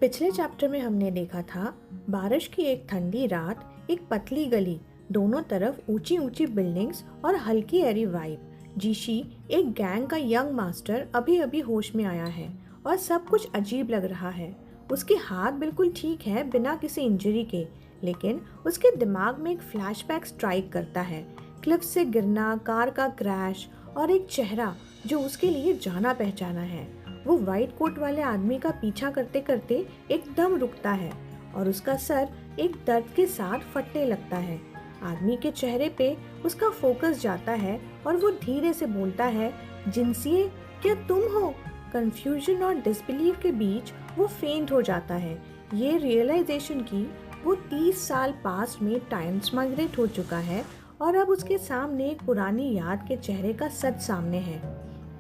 पिछले चैप्टर में हमने देखा था बारिश की एक ठंडी रात, एक पतली गली, दोनों तरफ ऊंची ऊंची बिल्डिंग्स और हल्की एरी वाइब। जीशी एक गैंग का यंग मास्टर अभी अभी होश में आया है और सब कुछ अजीब लग रहा है। उसके हाथ बिल्कुल ठीक है बिना किसी इंजरी के, लेकिन उसके दिमाग में एक फ्लैशबैक स्ट्राइक करता है। क्लिफ से गिरना, कार का क्रैश और एक चेहरा जो उसके लिए जाना पहचाना है। वो व्हाइट कोट वाले आदमी का पीछा करते करते एकदम रुकता है और उसका सर एक दर्द के साथ फटने लगता है। आदमी के चेहरे पे उसका फोकस जाता है और वो धीरे से बोलता है, जिनसीए क्या तुम हो? कंफ्यूजन और डिसबिलीव के बीच वो फेंट हो जाता है। ये रियलाइजेशन की वो 30 साल पास्ट में टाइम्स माइग्रेट हो चुका है और अब उसके सामने एक पुरानी याद के चेहरे का सच सामने है।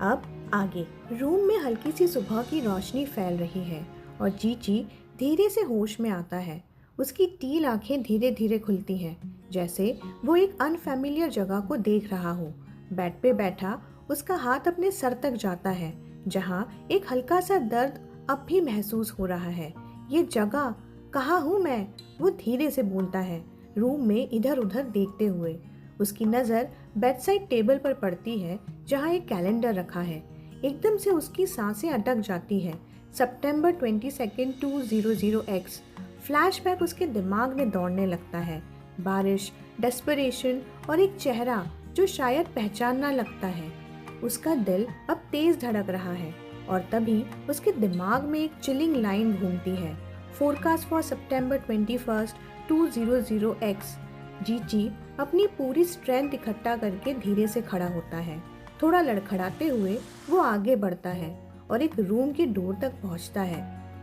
अब आगे रूम में हल्की सी सुबह की रोशनी फैल रही है और जीची धीरे से होश में आता है। उसकी टील आंखें धीरे धीरे खुलती हैं, जैसे वो एक अनफैमिलियर जगह को देख रहा हो। बेड पे बैठा उसका हाथ अपने सर तक जाता है, जहाँ एक हल्का सा दर्द अब भी महसूस हो रहा है। ये जगह कहाँ हूँ मैं? वो धीरे से बोलता है, रूम में इधर उधर देखते हुए। उसकी नज़र बेडसाइड टेबल पर पड़ती है, जहाँ एक कैलेंडर रखा है। एकदम से उसकी सांसें अटक जाती है। सितंबर 22, 2000X। फ्लैशबैक उसके दिमाग में दौड़ने लगता है। बारिश, डेस्परेशन और एक चेहरा जो शायद पहचानना लगता है। उसका दिल अब तेज धड़क रहा है और तभी उसके दिमाग में एक चिलिंग लाइन घूमती है, फोरकास्ट फॉर सितंबर 21, 2000X। जीची अपनी पूरी स्ट्रेंथ इकट्ठा करके धीरे से खड़ा होता है। थोड़ा लड़खड़ाते हुए वो आगे बढ़ता है और एक रूम के डोर तक पहुंचता है,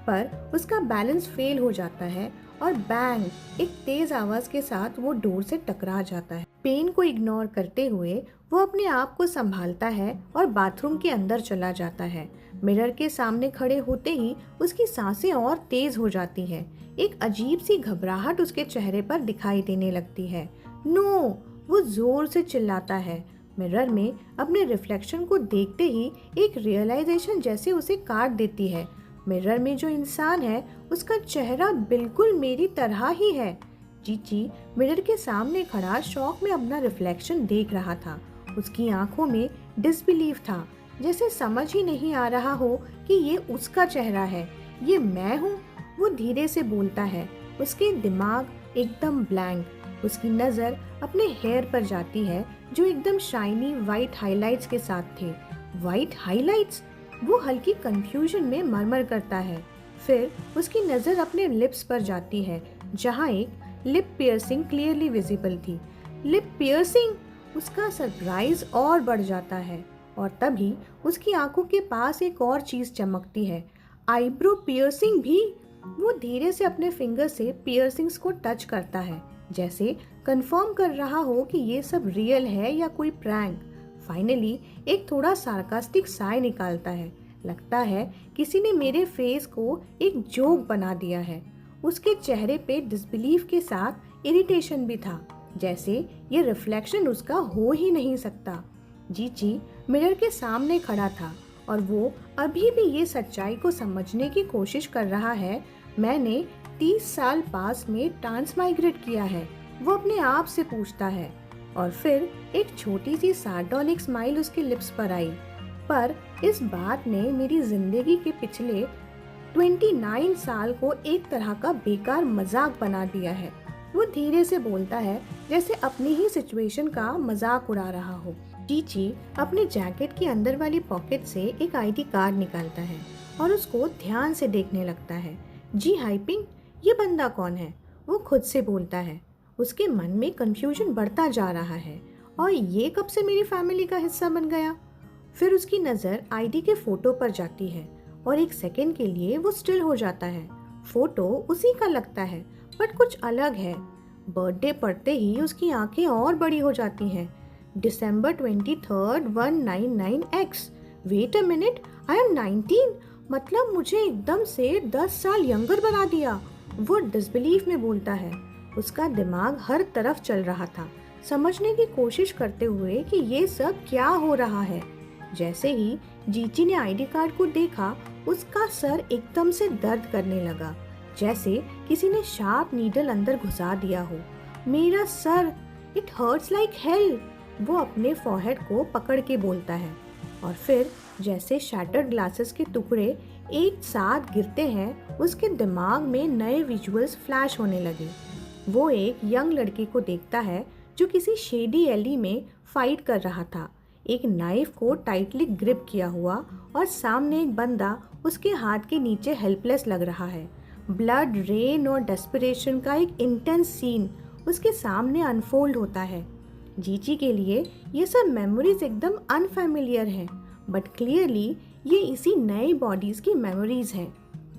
पर उसका बैलेंस फेल हो जाता है और बैंग, एक तेज आवाज के साथ वो डोर से टकरा जाता है। पेन को इग्नोर करते हुए वो अपने आप को संभालता है और बाथरूम के अंदर चला जाता है। मिरर के सामने खड़े होते ही उसकी सांसें और तेज हो जाती है। एक अजीब सी घबराहट उसके चेहरे पर दिखाई देने लगती है। नो! वो जोर से चिल्लाता है। मिरर में अपने रिफ्लेक्शन को देखते ही एक रियलाइजेशन जैसे उसे काट देती है। मिरर में जो इंसान है उसका चेहरा बिल्कुल मेरी तरह ही है। जीची मिरर के सामने खड़ा शौक में अपना रिफ्लेक्शन देख रहा था। उसकी आंखों में डिसबिलीव था, जैसे समझ ही नहीं आ रहा हो कि ये उसका चेहरा है। ये मैं हूँ? वो धीरे से बोलता है। उसके दिमाग एकदम ब्लैंक। उसकी नज़र अपने हेयर पर जाती है जो एकदम शाइनी वाइट हाइलाइट्स के साथ थे। White highlights? वो हल्की कंफ्यूजन में मरमर करता है। फिर उसकी नज़र अपने लिप्स पर जाती है, जहाँ एक लिप पियर्सिंग क्लियरली विजिबल थी। Lip piercing? उसका सरप्राइज और बढ़ जाता है और तभी उसकी आंखों के पास एक और चीज़ चमकती है। आईब्रो पियर्सिंग भी? वो धीरे से अपने फिंगर से पियर्सिंग्स को टच करता है, जैसे कंफर्म कर रहा हो कि ये सब रियल है या कोई प्रैंक। फाइनली एक थोड़ा सार्कास्टिक साय निकालता है। लगता है किसी ने मेरे फेस को एक जोक बना दिया है। उसके चेहरे पे डिसबिलीफ के साथ इरिटेशन भी था, जैसे ये रिफ्लेक्शन उसका हो ही नहीं सकता। जीची मिरर के सामने खड़ा था और वो अभी भी ये सच्चाई को समझने की कोशिश कर रहा है। मैंने 30 साल पास में ट्रांसमाइग्रेट किया है, वो अपने आप से पूछता है। और फिर एक छोटी सी सार्डोनिक स्माइल उसके लिप्स पर आई। पर इस बात ने मेरी जिंदगी के पिछले 29 साल को एक तरह का बेकार मजाक बना दिया है। वो धीरे से बोलता है, जैसे अपनी ही सिचुएशन का मजाक उड़ा रहा हो। जीची अपने जैकेट की अंदर वाली पॉकेट से एक आईडी कार्ड निकालता है और उसको ध्यान से देखने लगता है। जी हाइपिंग, ये बंदा कौन है? वो खुद से बोलता है। उसके मन में कंफ्यूजन बढ़ता जा रहा है और ये कब से मेरी फैमिली का हिस्सा बन गया? फिर उसकी नज़र आईडी के फोटो पर जाती है और एक सेकंड के लिए वो स्टिल हो जाता है। फोटो उसी का लगता है, बट कुछ अलग है। बर्थडे पढ़ते ही उसकी आंखें और बड़ी हो जाती हैं। December 23, 199X। Wait a minute, I am 19? मतलब मुझे एकदम से 10 साल यंगर बना दिया। वो डिसबिलीफ में बोलता है। उसका दिमाग हर तरफ चल रहा था, समझने की कोशिश करते हुए कि ये सब क्या हो रहा है। जैसे ही जीची ने आईडी कार्ड को देखा, उसका सर एकदम से दर्द करने लगा, जैसे किसी ने शार्प नीडल अंदर घुसा दिया हो। मेरा sir, it hurts like hell, वो अपने फॉरहेड को पकड़ के बोलता है। और फिर जैसे शैटर्ड ग्लासेस के टुकड़े एक साथ गिरते हैं, उसके दिमाग में नए विजुअल्स फ्लैश होने लगे। वो एक यंग लड़के को देखता है जो किसी शेडी एली में फाइट कर रहा था, एक नाइफ को टाइटली ग्रिप किया हुआ, और सामने एक बंदा उसके हाथ के नीचे हेल्पलेस लग रहा है। ब्लड, रेन और डेस्परेशन का एक इंटेंस सीन उसके सामने अनफोल्ड होता है। जीची के लिए ये सब मेमोरीज एकदम अनफैमिलियर हैं, बट क्लियरली ये इसी नई बॉडीज की मेमोरीज हैं।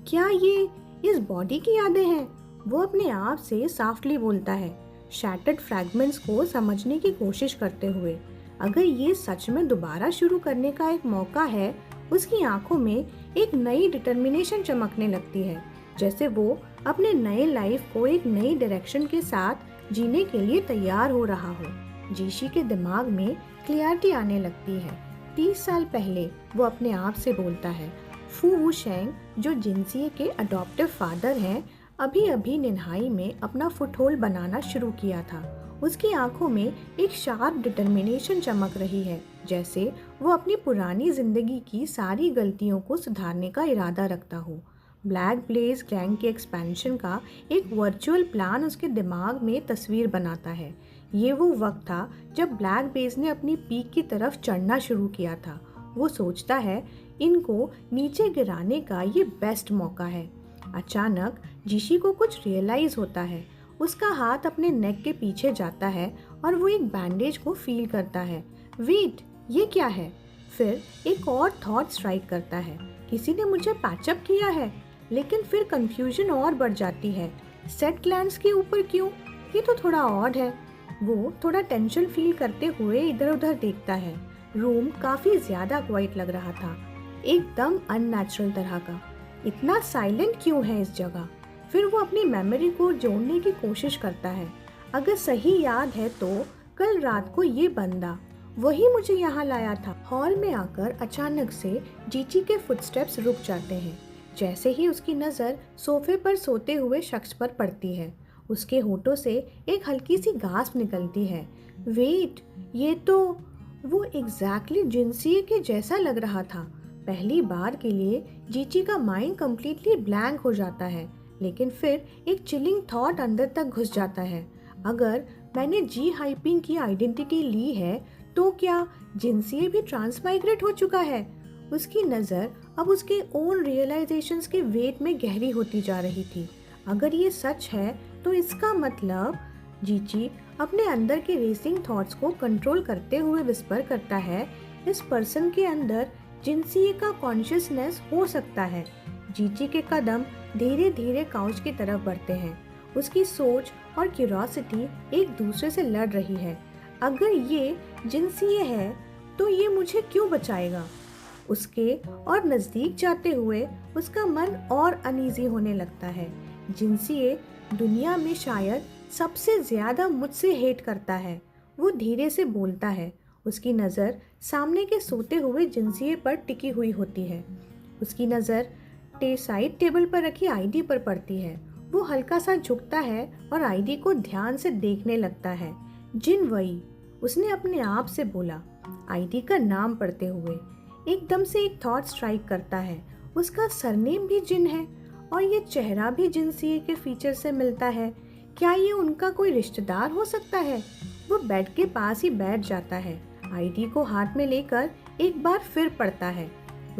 क्या ये इस बॉडी की यादें हैं? वो अपने आप से सॉफ्टली बोलता है, शैटर्ड फ्रैगमेंट्स को समझने की कोशिश करते हुए। अगर ये सच में दोबारा शुरू करने का एक मौका है, उसकी आंखों में एक नई डिटर्मिनेशन चमकने लगती है, जैसे वो अपने नए लाइफ को एक नई डायरेक्शन के साथ जीने के लिए तैयार हो रहा हो। जीशी के दिमाग में क्लियरिटी आने लगती है। 30 साल पहले वो अपने आप से बोलता है, फू वुशेंग, जो जिनसिए के अडॉप्टिव फादर हैं, अभी अभी निन्हाई में अपना फुटहोल्ड बनाना शुरू किया था। उसकी आंखों में एक शार्प डिटर्मिनेशन चमक रही है, जैसे वो अपनी पुरानी जिंदगी की सारी गलतियों को सुधारने का इरादा रखता हो। ब्लैक ब्लेज गैंग के एक्सपेंशन का एक वर्चुअल प्लान उसके दिमाग में तस्वीर बनाता है। ये वो वक्त था जब ब्लैक बेस ने अपनी पीक की तरफ चढ़ना शुरू किया था। वो सोचता है इनको नीचे गिराने का ये बेस्ट मौका है। अचानक जीशी को कुछ रियलाइज होता है। उसका हाथ अपने नेक के पीछे जाता है और वो एक बैंडेज को फील करता है। वेट, ये क्या है? फिर एक और थॉट स्ट्राइक करता है, किसी ने मुझे पैचअप किया है। लेकिन फिर कंफ्यूजन और बढ़ जाती है। सेट ग्लैंड्स के ऊपर क्यों? ये तो थोड़ा ऑड है। वो थोड़ा टेंशन फील करते हुए इधर उधर देखता है। रूम काफी ज्यादा क्वाइट लग रहा था, एकदम अननेचुरल तरह का। इतना साइलेंट क्यों है इस जगह? फिर वो अपनी मेमोरी को जोड़ने की कोशिश करता है। अगर सही याद है तो कल रात को ये बंदा वही मुझे यहाँ लाया था। हॉल में आकर अचानक से जीची के फुटस्टेप्स रुक जाते हैं। जैसे ही उसकी नज़र सोफे पर सोते हुए शख्स पर पड़ती है, उसके होठों से एक हल्की सी गास्प निकलती है। वेट, ये तो वो एग्जैक्टली जिनसिए के जैसा लग रहा था। पहली बार के लिए जीची का माइंड कम्प्लीटली ब्लैंक हो जाता है, लेकिन फिर एक चिलिंग थॉट अंदर तक घुस जाता है। अगर मैंने जी हाइपिंग की आइडेंटिटी ली है तो क्या जिनसिए भी ट्रांसमाइग्रेट हो चुका है? उसकी नज़र अब उसके ओन रियलाइजेशंस के वेट में गहरी होती जा रही थी। अगर ये सच है तो इसका मतलब, जीची अपने अंदर के रेसिंग थॉट्स को कंट्रोल करते हुए विस्पर करता है, इस पर्सन के अंदर जिनसिए का कॉन्शियसनेस हो सकता है। जीची के कदम धीरे धीरे काउच की तरफ बढ़ते हैं। उसकी सोच और क्यूरोसिटी एक दूसरे से लड़ रही है। अगर ये जिनसिए है तो ये मुझे क्यों बचाएगा? उसके और नज़दीक जाते हुए उसका मन और अनईजी होने लगता है। जिनसिए दुनिया में शायद सबसे ज़्यादा मुझसे हेट करता है। वो धीरे से बोलता है। उसकी नज़र सामने के सोते हुए जिनसिए पर टिकी हुई होती है। उसकी नज़र साइड टेबल पर रखी आईडी पर पड़ती है। वो हल्का सा झुकता है और आईडी को ध्यान से देखने लगता है। जिन वही, उसने अपने आप से बोला, आईडी का नाम पढ़ते हुए। एकदम से एक थॉट स्ट्राइक करता है, उसका सरनेम भी जिन है और ये चेहरा भी जिनसिए के फीचर से मिलता है। क्या ये उनका कोई रिश्तेदार हो सकता है? वो बेड के पास ही बैठ जाता है, आईडी को हाथ में लेकर एक बार फिर पढ़ता है।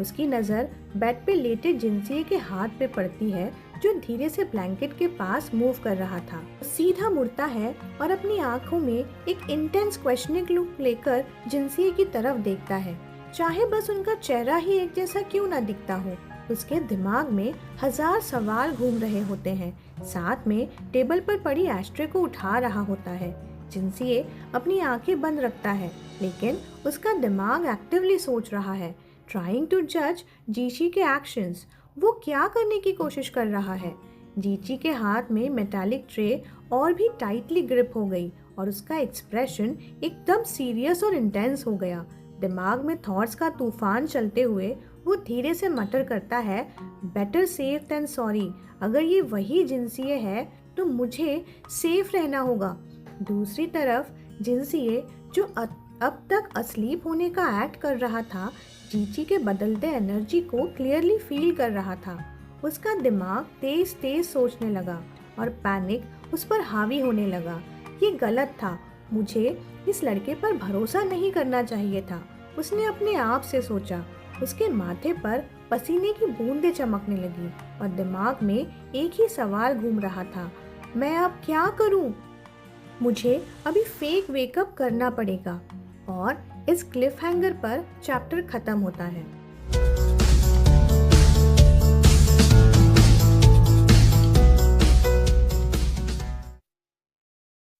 उसकी नज़र बेड पे लेटे जिनसिए के हाथ पे पड़ती है, जो धीरे से ब्लैंकेट के पास मूव कर रहा था। सीधा मुड़ता है और अपनी आंखों में एक इंटेंस क्वेश्चनिंग लुक लेकर जिनसिए की तरफ देखता है। चाहे बस उनका चेहरा ही एक जैसा क्यों ना दिखता हो, उसके दिमाग में हजार सवाल घूम रहे होते हैं। साथ में टेबल पर पड़ी एस्ट्रे को उठा रहा होता है। जिनसिए अपनी आंखें बंद रखता है, लेकिन उसका दिमाग एक्टिवली सोच रहा है, ट्राइंग टू जज जीची के एक्शंस। वो क्या करने की कोशिश कर रहा है? जीची के हाथ में मेटालिक ट्रे और भी टाइटली ग्रिप हो गई और उसका एक्सप्रेशन एकदम सीरियस और इंटेंस हो गया। दिमाग में थॉट्स का तूफान चलते हुए वो धीरे से मटर करता है, बेटर सेफ देन सॉरी। अगर ये वही जिनसीए है तो मुझे सेफ रहना होगा। दूसरी तरफ जिनसीए जो अब तक असलीप होने का एक्ट कर रहा था, जीची के बदलते एनर्जी को क्लियरली फील कर रहा था। उसका दिमाग तेज तेज सोचने लगा और पैनिक उस पर हावी होने लगा। ये गलत था, मुझे इस लड़के पर भरोसा नहीं करना चाहिए था, उसने अपने आप से सोचा। उसके माथे पर पसीने की बूंदें चमकने लगी और दिमाग में एक ही सवाल घूम रहा था, मैं अब क्या करूं? मुझे अभी फेक वेकअप करना पड़ेगा। और इस क्लिफ हैंगर पर चैप्टर खत्म होता है।